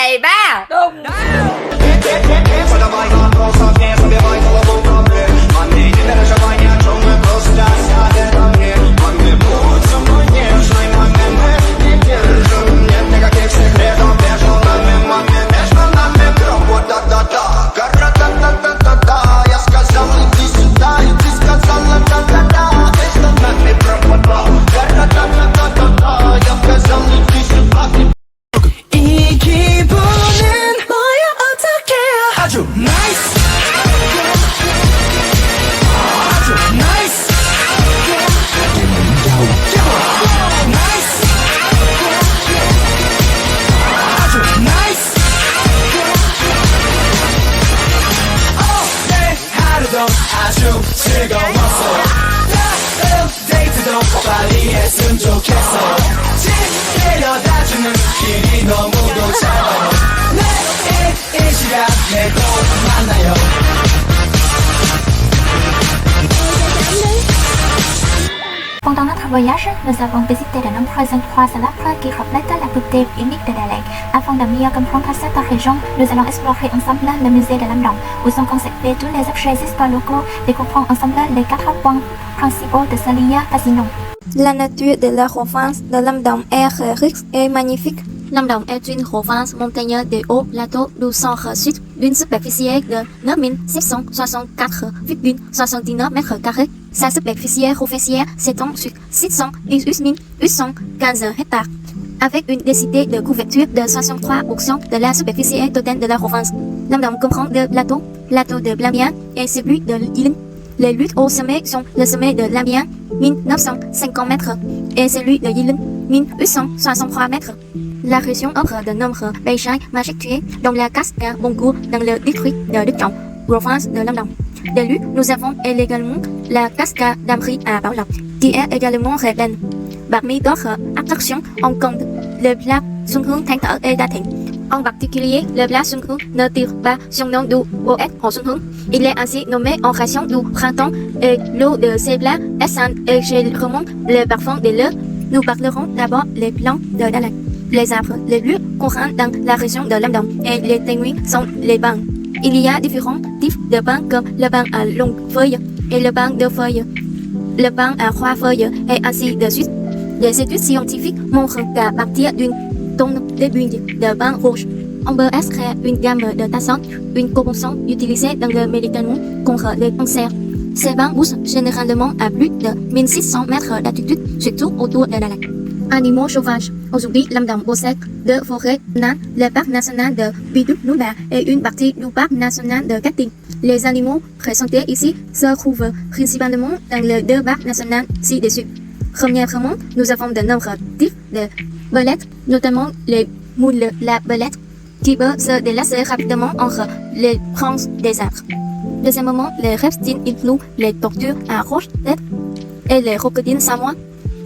2 3 Đúng. 이 기분은 뭐야 어떡해 아주 nice 아주 nice nice 아주 nice 오늘 하루도 아주 즐거웠어 다음 데이트도 빨리 했으면 좋겠어 집 데려다주는 길이 너무도 짧아요 내일 이 시간에 또 만나요 Pendant notre voyage, nous avons visité de nombreux endroits célèbres qui reflètent la beauté unique de Daleg. Afin de mieux comprendre cette région, nous allons explorer ensemble le musée de Lamdong, où sont conservés tous les objets historiques. Découvrons ensemble les 4 points principaux de ce lieu fascinant. La nature de la province de Lamdong est riche et magnifique. Lamdong est une province montagneuse de haut plateau du centre-sud d'une superficie de 9664,79 m². Sa superficie rouffière s'étend sur 618 815 hectares, avec une densité de couverture de 63% de la superficie totale de la province. Lamdong comprend deux plateaux, plateau de Lambian et celui de Yilin. Les luttes au sommet sont le sommet de Lambian, 1950 mètres, et celui de Yilin, 1863 mètres. La région offre de nombreux paysages majestueux, dont la cascade Boncourt dans le district de Đức Trọng, province de Lamdong. De lui, nous avons également la cascade d'Amri à Bảo Lộc, qui est également très belle. Parmi d'autres attractions, on compte le plat Xuân Hương Than Thở et Đa Thịnh. En particulier, le plat Xuân Hương ne tire pas son nom du poète Hồ Xuân Hương. Il est ainsi nommé en raison du printemps et l'eau de ces plats est saine et généralement le parfum de l'eau. Nous parlerons d'abord des plants de Daleg. Les arbres les plus courants dans la région de Lamdong et les témoins sont les pins. Il y a différents types de pins comme le pin à longues feuilles et le pin de feuilles, le pin à 3 feuilles et ainsi de suite. Les études scientifiques montrent qu'à partir d'une tonne de bulles de pin rouge, on peut extraire une gamme de tassons, une composante utilisée dans le médicament contre le cancer. Ces pins poussent généralement à plus de 1600 mètres d'altitude, surtout autour de Daleg. Animaux sauvages. Aujourd'hui, Lamdong possède 2 forêts nationales, le parc national de Phi-Duc-Núi-Ba et une partie du parc national de Cát Tiên. Les animaux présentés ici se trouvent principalement dans les 2 parcs nationaux ci-dessus. Premièrement, nous avons de nombreux types de belettes, notamment les moules la belette, qui peuvent se déplacer rapidement entre les branches des arbres. Deuxièmement, les reptiles incluent les tortues à roche-tête et les crocodiles samois.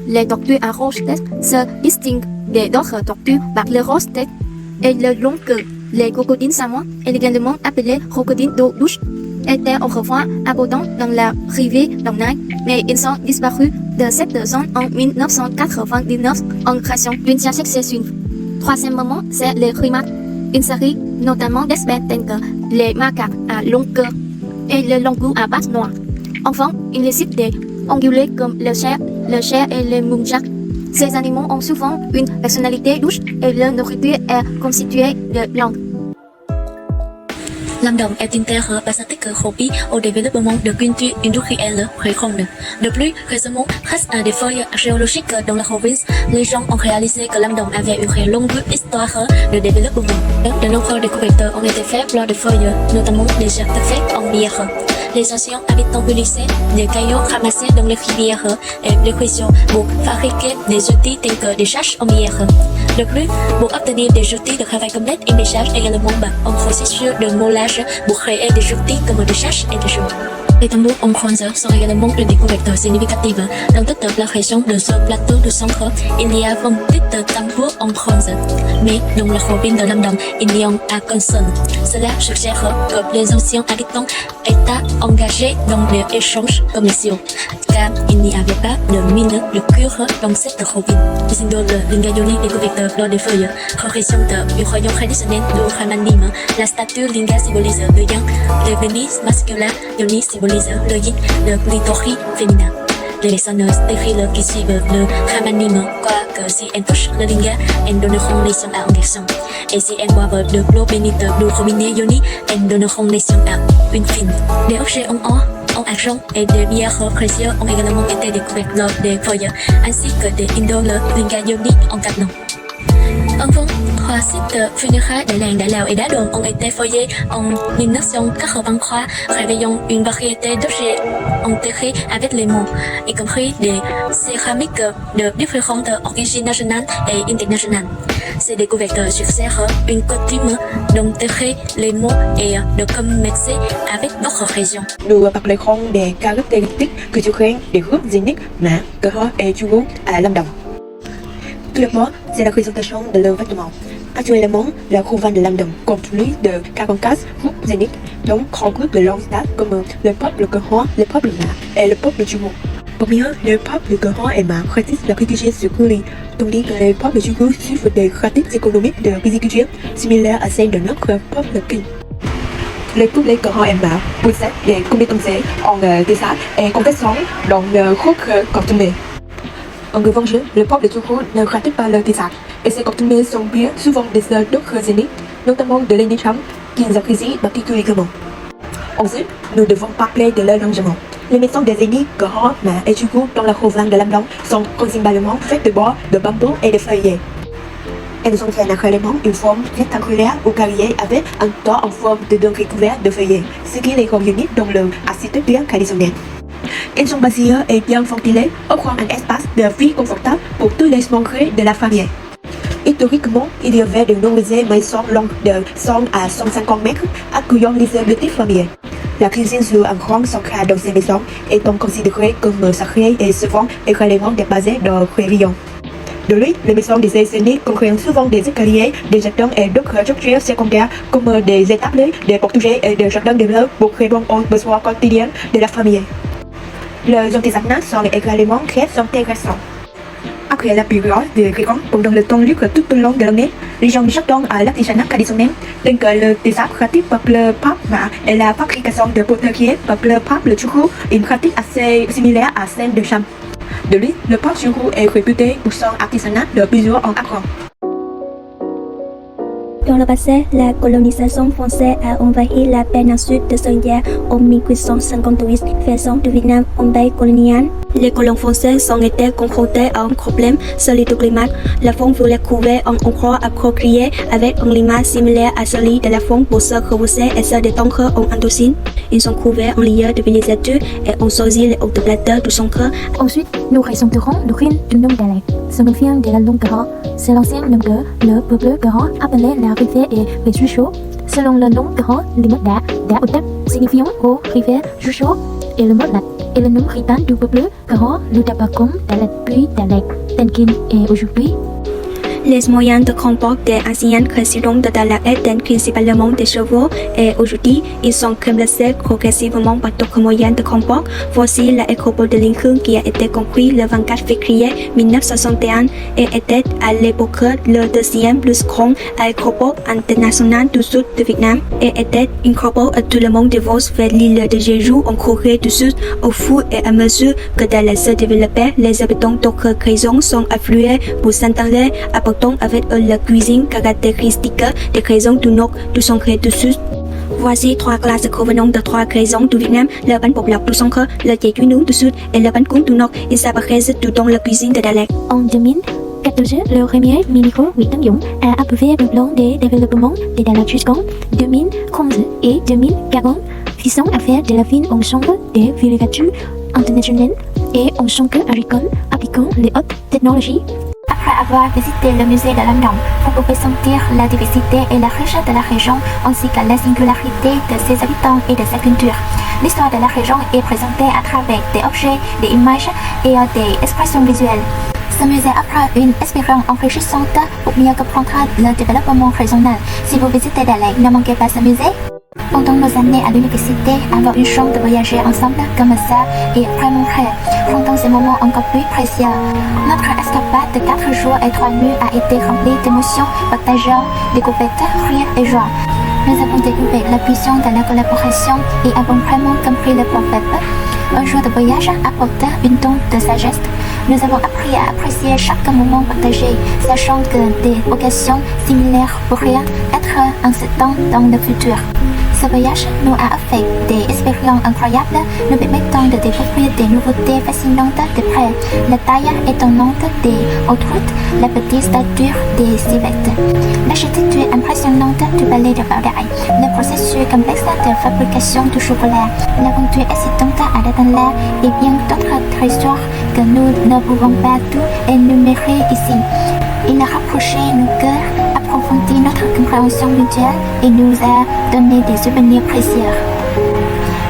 Les tortues à roche-tête se distinguent des autres tortues par leur roche-tête et leur longue queue. Les crocodiles samois, également appelés crocodiles d'eau douce, étaient autrefois abondants dans la rivière Đồng Nai, mais ils sont disparus de cette zone en 1999 en raison d'une succession. Troisièmement, c'est les primates, une série notamment d'espèces telles que les macaques à longue queue et le langour à pattes noires. Enfin, il existe des ongulés comme le cerf et le muntjac. Ces animaux ont souvent une personnalité douce et leur nourriture est constituée de viande. Lamdong est une terre basaltique propice au développement de cultures industrielles fécondes. De plus, récemment, grâce à des feuilles archéologiques dans la province, les gens ont réalisé que Lamdong avait une longue histoire de développement. De nombreuses découvertes ont été faites lors des feuilles, notamment des artefacts en pierre. Les anciens habitants utilisaient des cailloux ramassés dans les rivières et les ruisseaux pour fabriquer des outils tels que des charges en pierre. De plus, pour obtenir des outils de travail complets, il décharge également un processus de moulage pour créer des outils comme des charges et des joues. Les tambours en bronze sont également une découverte significative. Dans toute la région de ce plateau du centre, il y a 28 tambours en bronze. Mais dans la province de Lâm Đồng, il n'y en a qu'un seul. Cela suggère que les anciens habitants étaient engagés dans les échanges commerciaux, car il n'y avait pas de mine de cuivre dans cette province. Le symbole Lingayoni découverte lors des feuilles représente du royaume traditionnel du Ramanim. La statue Linga symbolise le yang, le pénis masculin, Yoni symbolise le yin, le clitoris féminin. Les personnes stériles qui suivent le Ramanim croient que si elles touchent le Linga, elles donneront naissance à un garçon. Et si elles boivent de l'eau bénite du robinet Yoni, elles donneront naissance à une fille. Des objets en or, en argent et des pierres précieuses ont également été découverts lors des feuilles, ainsi que des idoles Linga Yoni en carton. Avant, 3 sites funéraires de làng Đại Lào et Đá Đồn ont été fouillés en 1983, révélant une variété d'objets enterrés avec les mots, y compris des céramiques de différentes origines nationales et internationales. Ces découvertes suggèrent une coutume d'enterrer les mots et de commercer avec d'autres régions. Nous parlerons des caractéristiques culturelles des groupes ethniques Mã, Cơ et Chu à Lâm Đồng. Tout d'abord, c'est la présentation de leurs vêtements. Actuellement, la province de Lâm Đồng compte plus de 44 groupes ethniques, dont 3 groupes de langue stable comme le peuple Cơ, le peuple Mã et le peuple Chu. Parmi eux, le peuple Cơ et Mã pratiquent l'agriculture sur coulis, tandis que le peuple Chu suivent des pratiques économiques de pisciculture similaires à celles de notre peuple Kinh. Les peuples Cơ et Mã possèdent des compétences en dessin et compétences dans le groupe coutumier. En revanche, le peuple Chu ne pratique pas le dessin, et ces coutumes sont bien souvent des œuvres d'autres ethnies, notamment de l'ethnie Cham, qu'ils apprécient particulièrement. Ensuite, nous devons parler de leur rangement. Les maisons des ethnies Cơ, Mã et Chu dans la province de Lâm Đồng sont principalement faites de bois, de bambou et de feuillets. Elles ont généralement une forme rectangulaire ou carrée avec un toit en forme de dôme recouvert de feuillets, ce qui les réunit dans leur architecture traditionnelle. Elles sont basées et bien ventilées, offrant un espace de vie confortable pour tous les membres de la famille. Historiquement, il y avait de nombreuses maisons longues de 100 à 150 mètres accueillant les petites familles. La cuisine sur un grand central dans ces maisons étant considérée comme sacrée et souvent également dépassée dans réveillon. De lui, les maisons des ethnies comprennent souvent des escaliers, des jardins et d'autres structures secondaires comme des étables, des portugais et des jardins de fleurs pour répondre aux besoins quotidiens de la famille. Les artisanats sont également très intéressants. Après la période de gréement, pendant le temps libre tout au long de l'année, les gens s'attendent à l'artisanat traditionnel, tels que le dessin pratique par le pape Mã et la fabrication de poteries par le pape Chu, une pratique assez similaire à celle de Cham. De lui, le pape Chu est réputé pour son artisanat de plusieurs en argent. Dans le passé, la colonisation française a envahi la péninsule de Sơn Giang en 1858, faisant du Vietnam un pays colonial. Les colons français ont été confrontés à un problème, celui du climat. La faune voulait couver un endroit approprié avec un climat similaire à celui de la faune pour se reposer et se détendre en Indochine. Ils ont couvert un lieu de villégiature et ont choisi les hautes plateaux du centre. Ensuite, nous présenterons l'origine du nom Đà Lạt. Ce nom vient de la langue Cơ. C'est l'ancien nom que le peuple Cơ appelait la rivière et Chucho. Selon le nom Cơ, le mot Đà au Tap signifiant eau, rivière, Chucho et le mot Lạt et le nom ritain du peuple Cơ, le Tapacom, Đà Lạt puis Đà Lạt, Tenkin et aujourd'hui. Les moyens de transport des anciens résidents de Đà Lạt étaient principalement des chevaux et aujourd'hui, ils sont remplacés progressivement par d'autres moyens de transport. Voici la écopole de Linh Khương qui a été construite le 24 février 1961 et était à l'époque le deuxième plus grand aéroport international du sud de Vietnam et était une écopole à tout le monde de vols vers l'île de Jeju en Corée du Sud. Au fur et à mesure que Đà Lạt se développait, les habitants d'autres régions sont afflués pour s'installer avec la cuisine caractéristique des régions du nord, du centre et du sud. Voici 3 classes provenant de 3 régions du Vietnam, le bánh bột lọc du centre, le chè chuối nướng du sud et le bánh cuốn du nord. Ils apparaissent tout dans la cuisine de Đà Lạt. En 2014, le premier ministre Nguyễn Tấn Dũng a approuvé le plan de développement de Đà Lạt jusqu'en 2030 et 2040, visant à faire de la ville un centre de villégiature international et un centre agricole appliquant les hautes technologies. Après avoir visité le musée de Lam Dong, vous pouvez sentir la diversité et la richesse de la région ainsi que la singularité de ses habitants et de sa culture. L'histoire de la région est présentée à travers des objets, des images et des expressions visuelles. Ce musée offre une expérience enrichissante pour mieux comprendre le développement régional. Si vous visitez Dalag, ne manquez pas ce musée. Pendant nos années à l'université, avoir une chance de voyager ensemble comme ça est vraiment rare, rendant ces moments encore plus précieux. Notre escapade de 4 jours et 3 nuits a été remplie d'émotions, partageant, découvertes, rires et joie. Nous avons découvert la puissance de la collaboration et avons vraiment compris le proverbe. Un jour de voyage apporte une tonne de sagesse. Nous avons appris à apprécier chaque moment partagé, sachant que des occasions similaires pourraient être incidentes dans le futur. Ce voyage nous a offert des expériences incroyables, nous permettant de découvrir des nouveautés fascinantes de près. La taille étonnante des autoroutes, la petite stature des civettes, l'architecture impressionnante du palais de Bao Dai, le processus complexe de fabrication du chocolat, l'aventure excitante à l'Atala et bien d'autres trésors que nous ne pouvons pas tout énumérer ici. Il a rapproché nos cœurs, approfondi notre compréhension mutuelle et nous a donné des souvenirs précieux.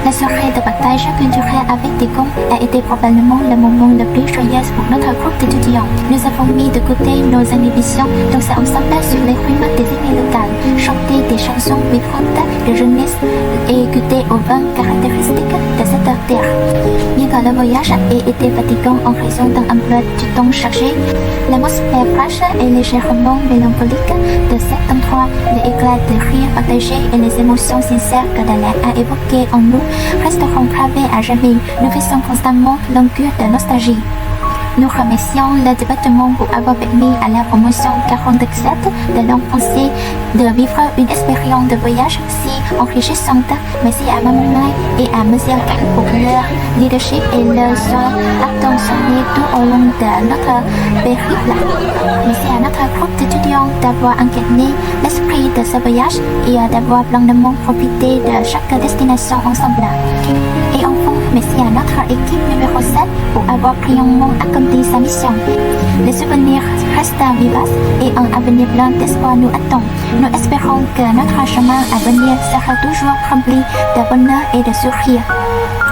La soirée de partage culturel avec des cons a été probablement le moment le plus joyeux pour notre groupe d'étudiants. Nous avons mis de côté nos inhibitions, danser ensemble sur les rythmes des lignes locales, chanter des chansons vibrantes de jeunesse et écouter au vin caractéristiques de cette terre. Bien que le voyage ait été fatigant en raison d'un emploi du temps chargé, l'atmosphère fraîche et légèrement mélancolique de cet endroit, les éclats de rire partagés et les émotions sincères que Dalag a évoquées en nous resteront gravés à jamais, nous faisons constamment l'enquête de nostalgie. Nous remercions le département pour avoir permis à la promotion 47 de langue française de vivre une expérience de voyage si enrichissante. Merci à Maman et à Monsieur Kang pour leur leadership et leur soin attentionné tout au long de notre périple. Merci à notre groupe d'étudiants d'avoir incarné l'esprit de ce voyage et d'avoir pleinement profité de chaque destination ensemble. Et enfin, merci à notre équipe numéro 7 pour avoir brillamment accompli sa mission. Les souvenirs restent vivaces et un avenir plein d'espoir nous attend. Nous espérons que notre chemin à venir sera toujours rempli de bonheur et de sourires.